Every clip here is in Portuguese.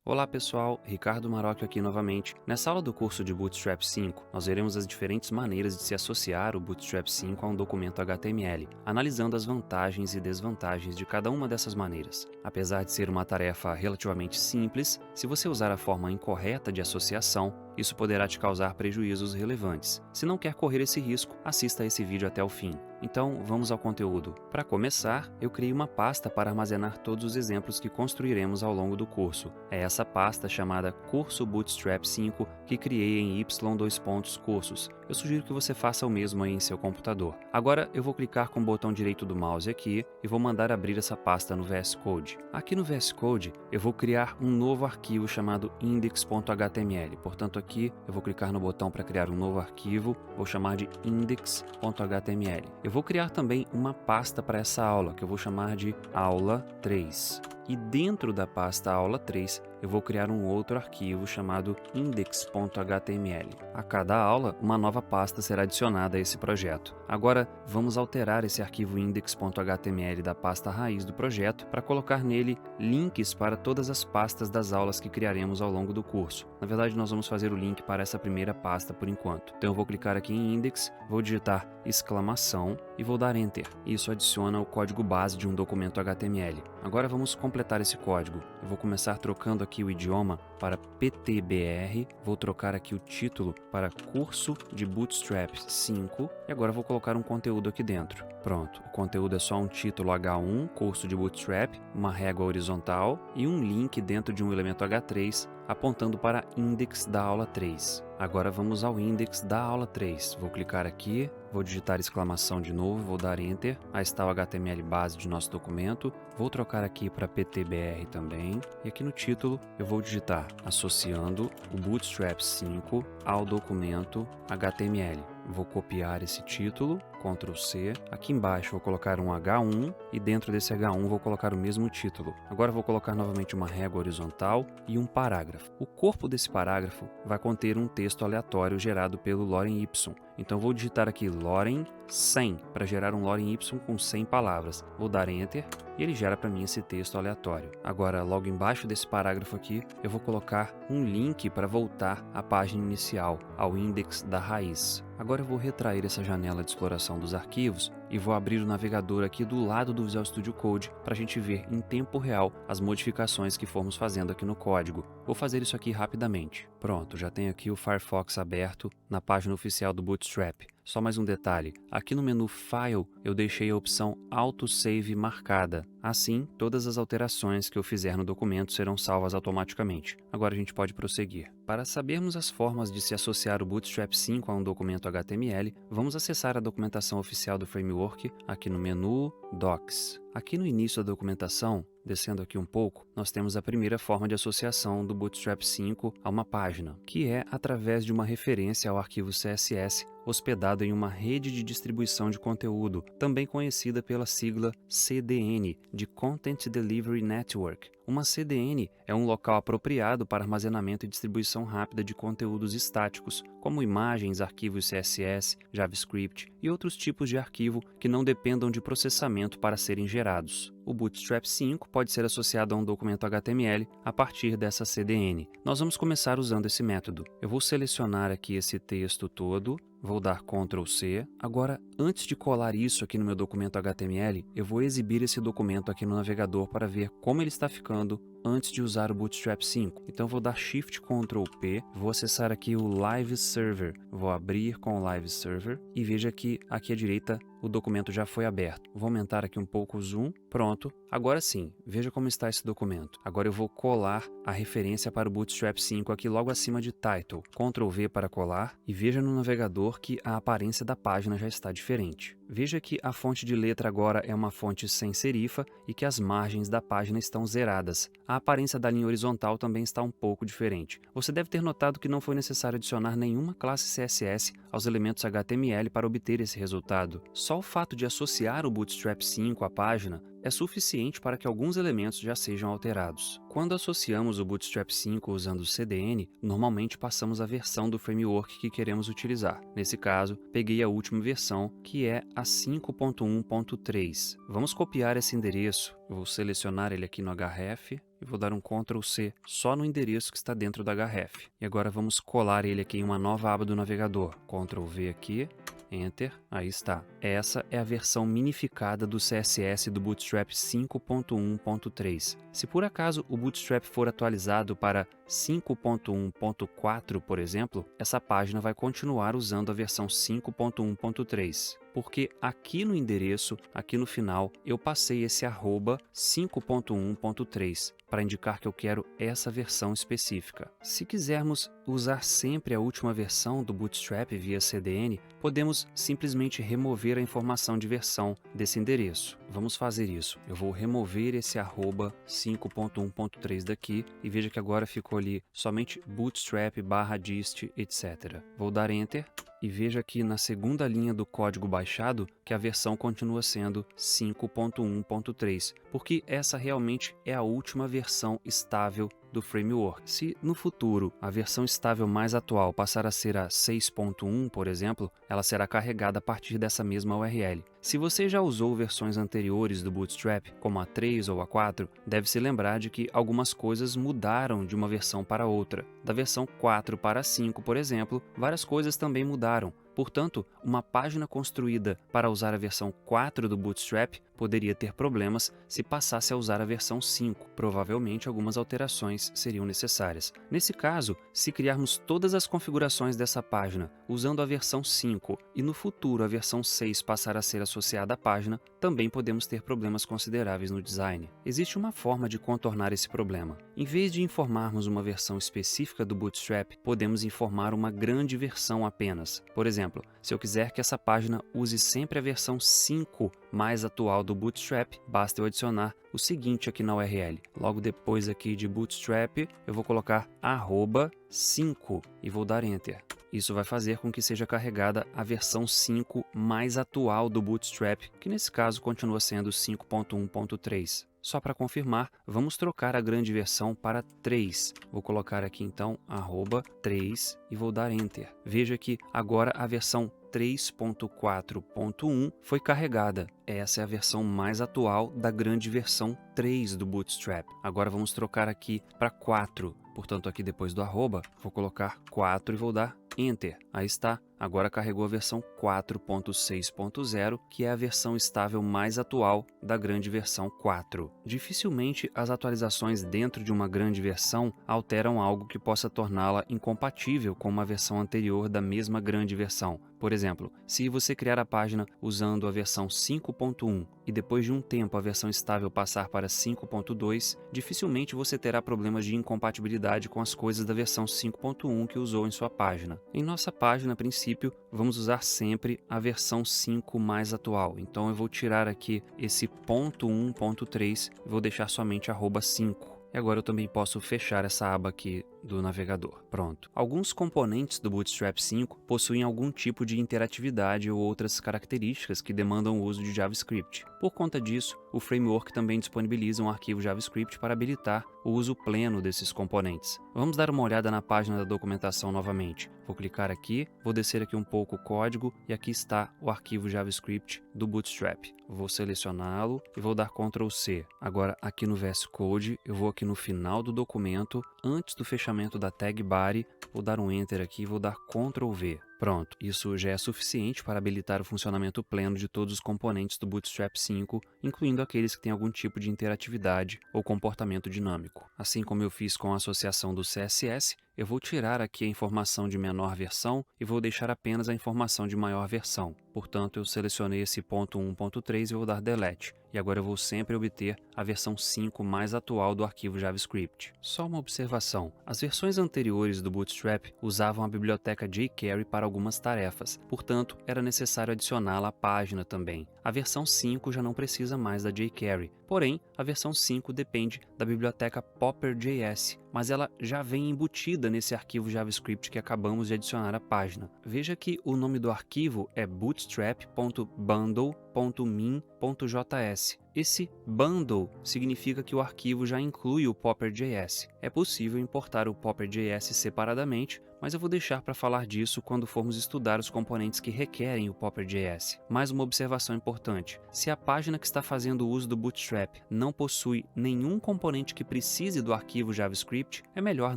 Olá pessoal, Ricardo Marocchio aqui novamente. Nessa aula do curso de Bootstrap 5, nós veremos as diferentes maneiras de se associar o Bootstrap 5 a um documento HTML, analisando as vantagens e desvantagens de cada uma dessas maneiras. Apesar de ser uma tarefa relativamente simples, se você usar a forma incorreta de associação, isso poderá te causar prejuízos relevantes. Se não quer correr esse risco, assista a esse vídeo até o fim. Então, vamos ao conteúdo. Para começar, eu criei uma pasta para armazenar todos os exemplos que construiremos ao longo do curso. É essa pasta chamada Curso Bootstrap 5 que criei em y:cursos. Eu sugiro que você faça o mesmo aí em seu computador. Agora, eu vou clicar com o botão direito do mouse aqui e vou mandar abrir essa pasta no VS Code. Aqui no VS Code, eu vou criar um novo arquivo chamado index.html. Portanto, aqui eu vou clicar no botão para criar um novo arquivo, vou chamar de index.html. Eu vou criar também uma pasta para essa aula, que eu vou chamar de aula 3. E dentro da pasta aula 3, eu vou criar um outro arquivo chamado index.html. A cada aula, uma nova pasta será adicionada a esse projeto. Agora, vamos alterar esse arquivo index.html da pasta raiz do projeto para colocar nele links para todas as pastas das aulas que criaremos ao longo do curso. Na verdade, nós vamos fazer o link para essa primeira pasta por enquanto. Então, eu vou clicar aqui em index, vou digitar exclamação e vou dar Enter. Isso adiciona o código base de um documento HTML. Agora vamos completar esse código. Eu vou começar trocando aqui o idioma para PTBR, vou trocar aqui o título para Curso de Bootstrap 5 e agora vou colocar um conteúdo aqui dentro. Pronto, o conteúdo é só um título H1, Curso de Bootstrap, uma régua horizontal e um link dentro de um elemento H3 apontando para index da aula 3. Agora vamos ao index da aula 3. Vou clicar aqui, vou digitar exclamação de novo, vou dar Enter. Aí está o HTML base de nosso documento. Vou trocar aqui para PTBR também. E aqui no título eu vou digitar associando o Bootstrap 5 ao documento HTML. Vou copiar esse título, Ctrl C. Aqui embaixo vou colocar um H1 e dentro desse H1 vou colocar o mesmo título. Agora vou colocar novamente uma régua horizontal e um parágrafo. O corpo desse parágrafo vai conter um texto aleatório gerado pelo Lorem Ipsum. Então vou digitar aqui Lorem 100 para gerar um Lorem Ipsum com 100 palavras. Vou dar Enter e ele gera para mim esse texto aleatório. Agora, logo embaixo desse parágrafo aqui, eu vou colocar um link para voltar à página inicial, ao index da raiz. Agora eu vou retrair essa janela de exploração dos arquivos e vou abrir o navegador aqui do lado do Visual Studio Code para a gente ver em tempo real as modificações que formos fazendo aqui no código. Vou fazer isso aqui rapidamente. Pronto, já tenho aqui o Firefox aberto na página oficial do Bootstrap. Só mais um detalhe, aqui no menu File eu deixei a opção Autosave marcada. Assim, todas as alterações que eu fizer no documento serão salvas automaticamente. Agora a gente pode prosseguir. Para sabermos as formas de se associar o Bootstrap 5 a um documento HTML, vamos acessar a documentação oficial do framework aqui no menu Docs. Aqui no início da documentação, descendo aqui um pouco, nós temos a primeira forma de associação do Bootstrap 5 a uma página, que é através de uma referência ao arquivo CSS hospedado em uma rede de distribuição de conteúdo, também conhecida pela sigla CDN, de Content Delivery Network. Uma CDN é um local apropriado para armazenamento e distribuição rápida de conteúdos estáticos, como imagens, arquivos CSS, JavaScript e outros tipos de arquivo que não dependam de processamento para serem gerados. O Bootstrap 5 pode ser associado a um documento HTML a partir dessa CDN. Nós vamos começar usando esse método. Eu vou selecionar aqui esse texto todo, vou dar Ctrl C. Agora, antes de colar isso aqui no meu documento HTML, eu vou exibir esse documento aqui no navegador para ver como ele está ficando antes de usar o Bootstrap 5. Então, eu vou dar Shift Ctrl P, vou acessar aqui o Live Server, vou abrir com o Live Server e veja que aqui à direita o documento já foi aberto. Vou aumentar aqui um pouco o zoom. Pronto. Agora sim, veja como está esse documento. Agora eu vou colar a referência para o Bootstrap 5 aqui logo acima de Title. Ctrl V para colar e veja no navegador que a aparência da página já está diferente. Veja que a fonte de letra agora é uma fonte sem serifa e que as margens da página estão zeradas. A aparência da linha horizontal também está um pouco diferente. Você deve ter notado que não foi necessário adicionar nenhuma classe CSS aos elementos HTML para obter esse resultado. Só o fato de associar o Bootstrap 5 à página é suficiente para que alguns elementos já sejam alterados. Quando associamos o Bootstrap 5 usando o CDN, normalmente passamos a versão do framework que queremos utilizar. Nesse caso, peguei a última versão, que é a 5.1.3. Vamos copiar esse endereço. Eu vou selecionar ele aqui no href e vou dar um Ctrl C só no endereço que está dentro da href. E agora vamos colar ele aqui em uma nova aba do navegador. Ctrl V aqui. Enter, aí está. Essa é a versão minificada do CSS do Bootstrap 5.1.3. Se por acaso o Bootstrap for atualizado para 5.1.4, por exemplo, essa página vai continuar usando a versão 5.1.3. Porque aqui no endereço, aqui no final, eu passei esse arroba 5.1.3 para indicar que eu quero essa versão específica. Se quisermos usar sempre a última versão do Bootstrap via CDN, podemos simplesmente remover a informação de versão desse endereço. Vamos fazer isso. Eu vou remover esse arroba 5.1.3 daqui e veja que agora ficou ali somente bootstrap /dist, etc. Vou dar Enter. E veja aqui na segunda linha do código baixado que a versão continua sendo 5.1.3, porque essa realmente é a última versão estável do framework. Se no futuro a versão estável mais atual passar a ser a 6.1, por exemplo, ela será carregada a partir dessa mesma URL. Se você já usou versões anteriores do Bootstrap, como a 3 ou a 4, deve se lembrar de que algumas coisas mudaram de uma versão para outra. Da versão 4 para a 5, por exemplo, várias coisas também mudaram. Portanto, uma página construída para usar a versão 4 do Bootstrap poderia ter problemas se passasse a usar a versão 5. Provavelmente algumas alterações seriam necessárias. Nesse caso, se criarmos todas as configurações dessa página usando a versão 5 e no futuro a versão 6 passar a ser associada à página, também podemos ter problemas consideráveis no design. Existe uma forma de contornar esse problema. Em vez de informarmos uma versão específica do Bootstrap, podemos informar uma grande versão apenas. Por exemplo, se eu quiser que essa página use sempre a versão 5 mais atual do Bootstrap, basta eu adicionar o seguinte aqui na URL. Logo depois aqui de Bootstrap, eu vou colocar @5 e vou dar Enter. Isso vai fazer com que seja carregada a versão 5 mais atual do Bootstrap, que nesse caso continua sendo 5.1.3. Só para confirmar, vamos trocar a grande versão para 3. Vou colocar aqui então @3 e vou dar Enter. Veja que agora a versão 3.4.1 foi carregada. Essa é a versão mais atual da grande versão 3 do Bootstrap. Agora vamos trocar aqui para 4. Portanto, aqui depois do arroba, vou colocar 4 e vou dar Enter. Aí está. Agora carregou a versão 4.6.0, que é a versão estável mais atual da grande versão 4. Dificilmente as atualizações dentro de uma grande versão alteram algo que possa torná-la incompatível com uma versão anterior da mesma grande versão. Por exemplo, se você criar a página usando a versão 5.1 e depois de um tempo a versão estável passar para 5.2, dificilmente você terá problemas de incompatibilidade com as coisas da versão 5.1 que usou em sua página. Em nossa página, a princípio, vamos usar sempre a versão 5 mais atual. Então eu vou tirar aqui esse .1.3 e vou deixar somente @5. E agora eu também posso fechar essa aba aqui do navegador. Pronto. Alguns componentes do Bootstrap 5 possuem algum tipo de interatividade ou outras características que demandam o uso de JavaScript. Por conta disso, o framework também disponibiliza um arquivo JavaScript para habilitar o uso pleno desses componentes. Vamos dar uma olhada na página da documentação novamente. Vou clicar aqui, vou descer aqui um pouco o código e aqui está o arquivo JavaScript do Bootstrap. Vou selecioná-lo e vou dar Ctrl C. Agora aqui no VS Code, eu vou aqui no final do documento, antes do fechamento da tag body, vou dar um Enter aqui e vou dar Ctrl V. Pronto, isso já é suficiente para habilitar o funcionamento pleno de todos os componentes do Bootstrap 5, incluindo aqueles que têm algum tipo de interatividade ou comportamento dinâmico. Assim como eu fiz com a associação do CSS, eu vou tirar aqui a informação de menor versão e vou deixar apenas a informação de maior versão. Portanto, eu selecionei esse .1.3 e vou dar Delete. E agora eu vou sempre obter a versão 5 mais atual do arquivo JavaScript. Só uma observação, as versões anteriores do Bootstrap usavam a biblioteca jQuery para algumas tarefas, portanto, era necessário adicioná-la à página também. A versão 5 já não precisa mais da jQuery, Porém, a versão 5 depende da biblioteca Popper.js, mas ela já vem embutida nesse arquivo JavaScript que acabamos de adicionar à página. Veja que o nome do arquivo é bootstrap.bundle.min.js. Esse bundle significa que o arquivo já inclui o Popper.js. É possível importar o Popper.js separadamente, mas eu vou deixar para falar disso quando formos estudar os componentes que requerem o Popper.js. Mais uma observação importante: se a página que está fazendo uso do Bootstrap não possui nenhum componente que precise do arquivo JavaScript, é melhor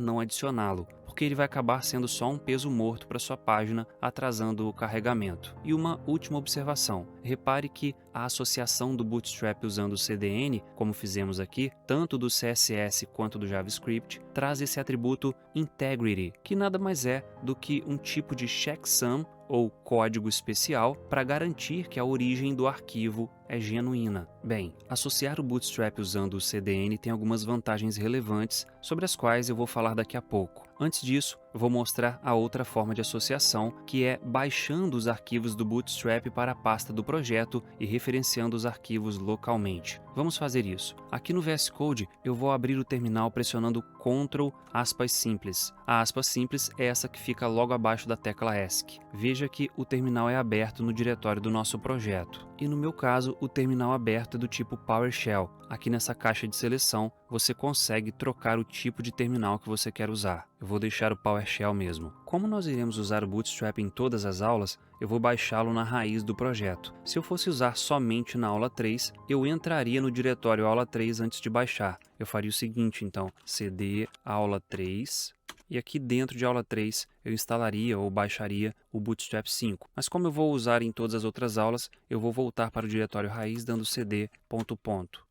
não adicioná-lo, porque ele vai acabar sendo só um peso morto para sua página, atrasando o carregamento. E uma última observação: repare que a associação do Bootstrap usando o CDN, como fizemos aqui, tanto do CSS quanto do JavaScript, traz esse atributo integrity, que nada mais é do que um tipo de checksum ou código especial para garantir que a origem do arquivo é genuína. Bem, associar o Bootstrap usando o CDN tem algumas vantagens relevantes, sobre as quais eu vou falar daqui a pouco. Antes disso, eu vou mostrar a outra forma de associação, que é baixando os arquivos do Bootstrap para a pasta do projeto e referenciando os arquivos localmente. Vamos fazer isso. Aqui no VS Code, eu vou abrir o terminal pressionando Ctrl aspas simples. A aspas simples é essa que fica logo abaixo da tecla ESC. Veja que o terminal é aberto no diretório do nosso projeto. E no meu caso, o terminal aberto é do tipo PowerShell. Aqui nessa caixa de seleção, você consegue trocar o tipo de terminal que você quer usar. Eu vou deixar o PowerShell mesmo. Como nós iremos usar o Bootstrap em todas as aulas, eu vou baixá-lo na raiz do projeto. Se eu fosse usar somente na aula 3, eu entraria no diretório aula 3 antes de baixar. Eu faria o seguinte, então, cd aula 3... e aqui dentro de aula 3 eu instalaria ou baixaria o Bootstrap 5. Mas como eu vou usar em todas as outras aulas, eu vou voltar para o diretório raiz dando cd ...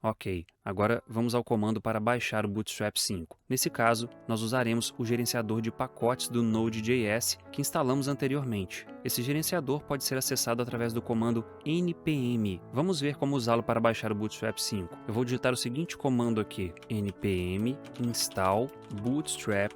Ok, agora vamos ao comando para baixar o Bootstrap 5. Nesse caso, nós usaremos o gerenciador de pacotes do Node.js que instalamos anteriormente. Esse gerenciador pode ser acessado através do comando npm. Vamos ver como usá-lo para baixar o Bootstrap 5. Eu vou digitar o seguinte comando aqui: npm install bootstrap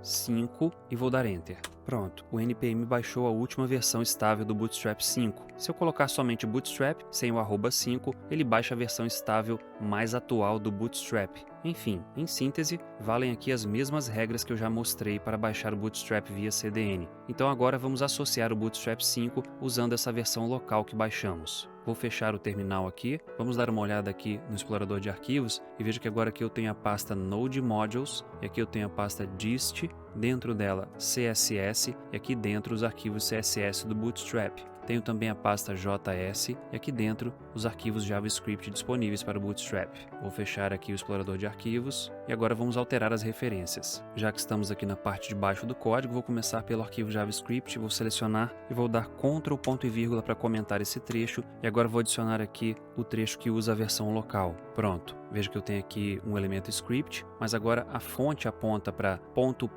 5 e vou dar Enter. Pronto, o npm baixou a última versão estável do Bootstrap 5. Se eu colocar somente Bootstrap, sem o 5, ele baixa a versão estável mais atual do Bootstrap. Enfim, em síntese, valem aqui as mesmas regras que eu já mostrei para baixar o Bootstrap via CDN. Então agora vamos associar o Bootstrap 5 usando essa versão local que baixamos. Vou fechar o terminal aqui, vamos dar uma olhada aqui no explorador de arquivos e veja que agora aqui eu tenho a pasta Node Modules e aqui eu tenho a pasta dist, dentro dela CSS e aqui dentro os arquivos CSS do Bootstrap. Tenho também a pasta JS e aqui dentro os arquivos JavaScript disponíveis para o Bootstrap. Vou fechar aqui o explorador de arquivos e agora vamos alterar as referências. Já que estamos aqui na parte de baixo do código, vou começar pelo arquivo JavaScript, vou selecionar e vou dar Ctrl ponto e vírgula para comentar esse trecho e agora vou adicionar aqui o trecho que usa a versão local. Pronto, veja que eu tenho aqui um elemento script, mas agora a fonte aponta para ponto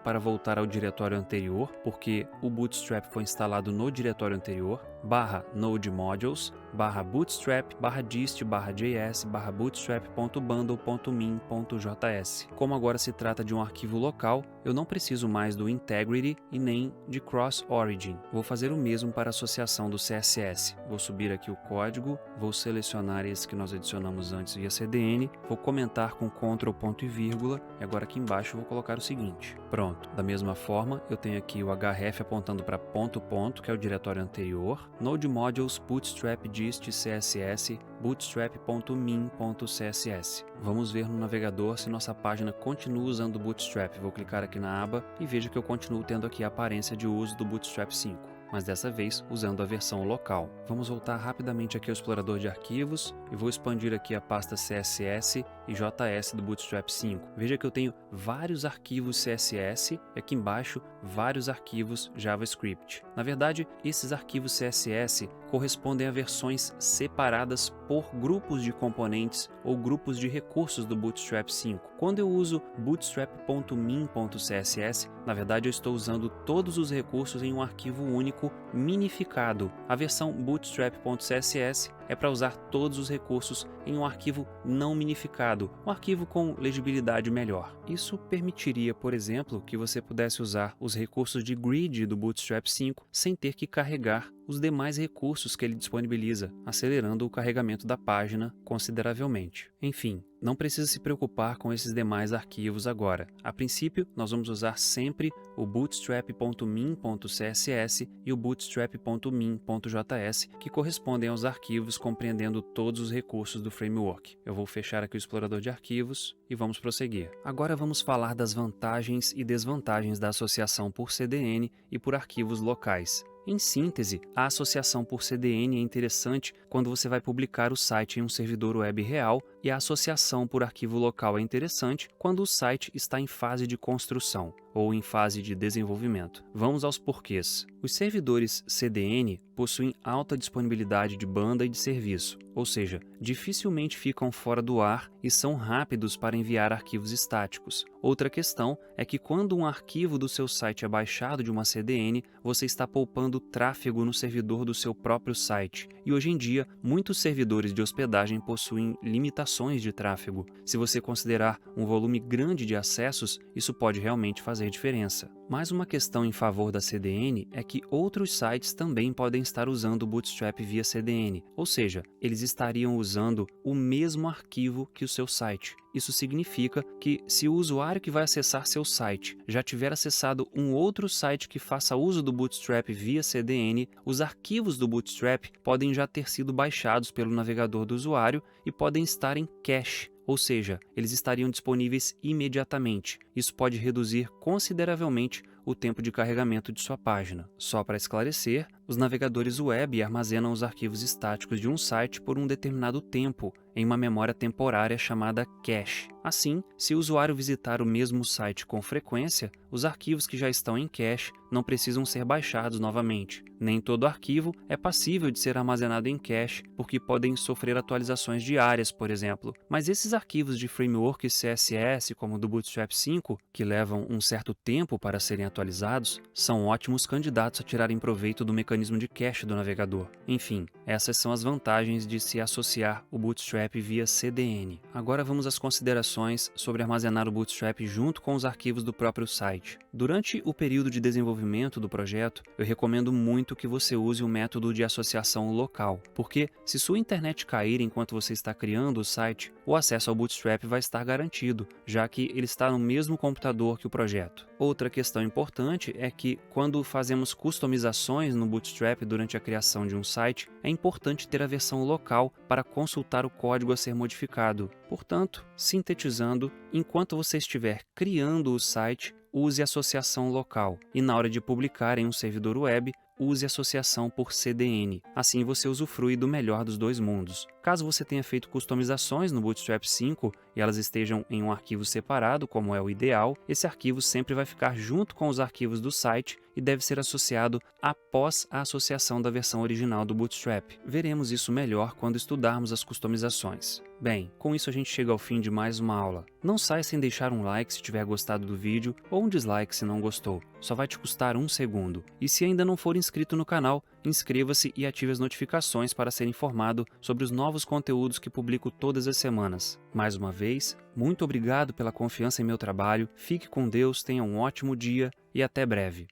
para voltar ao diretório anterior, porque o Bootstrap foi instalado no diretório anterior, barra node modules, barra bootstrap, barra dist, barra js, barra bootstrap.bundle.min.js. Como agora se trata de um arquivo local, eu não preciso mais do integrity e nem de cross origin. Vou fazer o mesmo para a associação do CSS. Vou subir aqui o código, vou selecionar esse que nós adicionamos antes via CDN, vou comentar com Ctrl ponto e vírgula e agora aqui embaixo eu vou colocar o seguinte. Pronto, da mesma forma eu tenho aqui o href apontando para ponto, que é o diretório anterior, node modules bootstrap dist css bootstrap.min.css. Vamos ver no navegador se nossa página continua usando o Bootstrap. Vou clicar aqui na aba e veja que eu continuo tendo aqui a aparência de uso do Bootstrap 5. Mas dessa vez usando a versão local. Vamos voltar rapidamente aqui ao explorador de arquivos e vou expandir aqui a pasta CSS e JS do Bootstrap 5. Veja que eu tenho vários arquivos CSS e aqui embaixo vários arquivos JavaScript. Na verdade, esses arquivos CSS correspondem a versões separadas por grupos de componentes ou grupos de recursos do Bootstrap 5. Quando eu uso bootstrap.min.css, na verdade eu estou usando todos os recursos em um arquivo único minificado. A versão bootstrap.css é para usar todos os recursos em um arquivo não minificado, um arquivo com legibilidade melhor. Isso permitiria, por exemplo, que você pudesse usar os recursos de grid do Bootstrap 5 sem ter que carregar os demais recursos que ele disponibiliza, acelerando o carregamento da página consideravelmente. Enfim, não precisa se preocupar com esses demais arquivos agora. A princípio, nós vamos usar sempre o bootstrap.min.css e o bootstrap.min.js, que correspondem aos arquivos compreendendo todos os recursos do framework. Eu vou fechar aqui o explorador de arquivos e vamos prosseguir. Agora vamos falar das vantagens e desvantagens da associação por CDN e por arquivos locais. Em síntese, a associação por CDN é interessante quando você vai publicar o site em um servidor web real e a associação por arquivo local é interessante quando o site está em fase de construção ou em fase de desenvolvimento. Vamos aos porquês. Os servidores CDN possuem alta disponibilidade de banda e de serviço, ou seja, dificilmente ficam fora do ar e são rápidos para enviar arquivos estáticos. Outra questão é que quando um arquivo do seu site é baixado de uma CDN, você está poupando tráfego no servidor do seu próprio site. E hoje em dia, muitos servidores de hospedagem possuem limitações de tráfego. Se você considerar um volume grande de acessos, isso pode realmente fazer diferença. Mais uma questão em favor da CDN é que outros sites também podem estar usando o Bootstrap via CDN, ou seja, eles estariam usando o mesmo arquivo que o seu site. Isso significa que se o usuário que vai acessar seu site já tiver acessado um outro site que faça uso do Bootstrap via CDN, os arquivos do Bootstrap podem já ter sido baixados pelo navegador do usuário e podem estar em cache. Ou seja, eles estariam disponíveis imediatamente. Isso pode reduzir consideravelmente o tempo de carregamento de sua página. Só para esclarecer, os navegadores web armazenam os arquivos estáticos de um site por um determinado tempo em uma memória temporária chamada cache. Assim, se o usuário visitar o mesmo site com frequência, os arquivos que já estão em cache não precisam ser baixados novamente. Nem todo arquivo é passível de ser armazenado em cache, porque podem sofrer atualizações diárias, por exemplo. Mas esses arquivos de framework CSS, como o do Bootstrap 5, que levam um certo tempo para serem atualizados, são ótimos candidatos a tirarem proveito do mecanismo de cache do navegador. Enfim, essas são as vantagens de se associar o Bootstrap via CDN. Agora vamos às considerações sobre armazenar o Bootstrap junto com os arquivos do próprio site. Durante o período de desenvolvimento do projeto, eu recomendo muito que você use o método de associação local, porque se sua internet cair enquanto você está criando o site, o acesso ao Bootstrap vai estar garantido, já que ele está no mesmo computador que o projeto. Outra questão importante é que, quando fazemos customizações no Bootstrap durante a criação de um site, é importante ter a versão local para consultar o código a ser modificado. Portanto, sintetizando, enquanto você estiver criando o site, use a associação local e, na hora de publicar em um servidor web, use a associação por CDN. Assim você usufrui do melhor dos dois mundos. Caso você tenha feito customizações no Bootstrap 5 e elas estejam em um arquivo separado, como é o ideal, esse arquivo sempre vai ficar junto com os arquivos do site e deve ser associado após a associação da versão original do Bootstrap. Veremos isso melhor quando estudarmos as customizações. Bem, com isso a gente chega ao fim de mais uma aula. Não saia sem deixar um like se tiver gostado do vídeo ou um dislike se não gostou. Só vai te custar 1 segundo. E se ainda não for inscrito no canal, inscreva-se e ative as notificações para ser informado sobre os novos conteúdos que publico todas as semanas. Mais uma vez, muito obrigado pela confiança em meu trabalho, fique com Deus, tenha um ótimo dia e até breve.